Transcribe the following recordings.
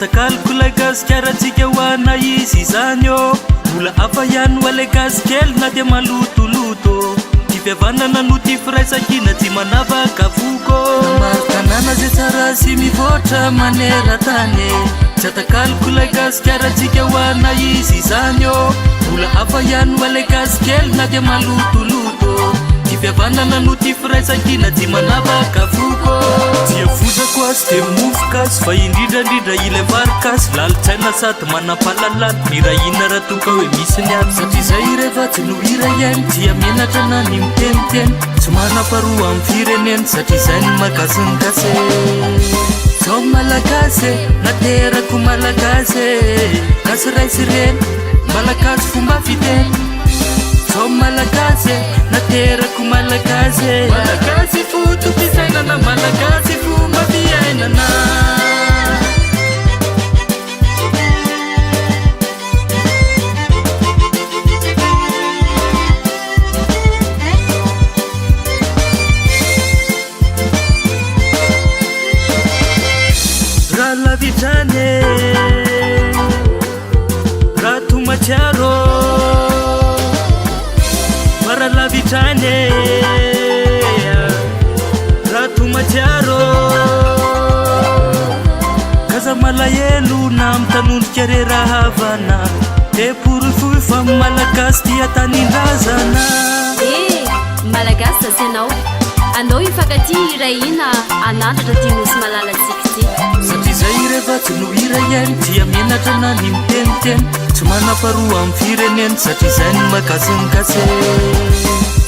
Takalkula gaskaratsika hoana izy izany ô mbola hafa ihany ho ale gasikely na dia malotoloto ty fihavanana no ty firaisakina tsy manavaka voko maro tanàna zay tsara sy mivoatra maneran-tany tsy atakalkula gasikaratsika hoana izy izany ô mbola hafa ihany ho ale gasikely na dia malotoloto ty fihavanana no ty firaisakina tsy manavaka voko dia fozako azy dia mofogasy fa indrindrandrindra ilay varikasy lalitsaina sady manampalalany mirahina raha toka hoe misy ny any satria zay rehefa tsy no hira iainy dia menatra na ny miteniteny tsy manamparoa amin'ny fireneny satria zay ny magasiny kase zao malagasy naterako malagasy gasy raisy reny malagasy fomba fiteny zao malagasy naterako malagasy malagasy fotopisainana malagasy fomba fiainana raha lavitrane raha tomatsiaro lavitrane rato matsiaro kaza malahelo na mitanondrika re raha havana e porofoy fa malagasy tia tanindrazana malagasy zasy anao ifankaty irahina anatatra ty nosy malalatsika ty satria zay rehefa tsy no hira iainy dia menatra na ny miteniteny tsy manamparoa amin'ny fireneny satria zay ny magasiny kase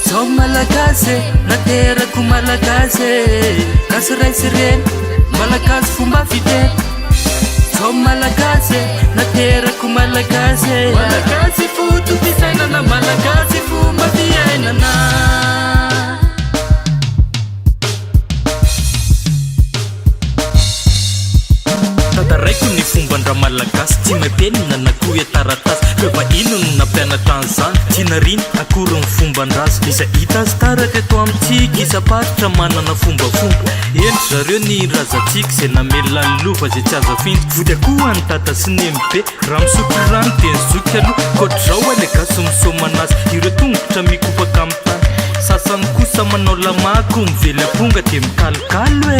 zao malagasy naterako malagasy gasy raisy reny malagasy fomba fiteny zao malagasy naterako malagasy malagasy fotopisainana malagasy fomba fiainana tantaraiko ny fombandra malagasy tsy maimpenina na koe taratasy fefa inony nampianatra an'izany tsy nariny akory ny fombandrazy izay hita azy taraka eto amintsika isa-paritra manana fombafomba endry zareo ny razantsika zay namelany lova zay tsy azo afinty vody akoa ny tata sy ny mbe raha misotro rano dia nizoky aloha koatr'izao ale gasy misomanazy ireo tongotra mikopaka amin'ny tany sasany kosa manao lamako mively amponga dia mikalokalo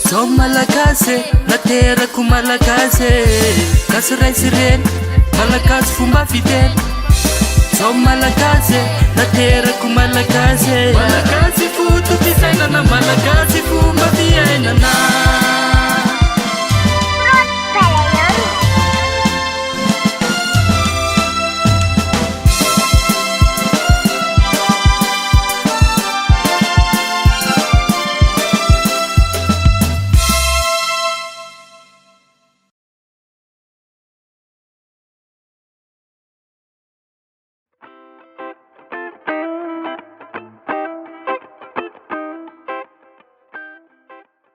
zao malagasy naterako malagasy gasy raisy reny malagasy fomba fiteny zao malagasy naterako malagasy malagasy fotopisainana malagasy fomba fiainana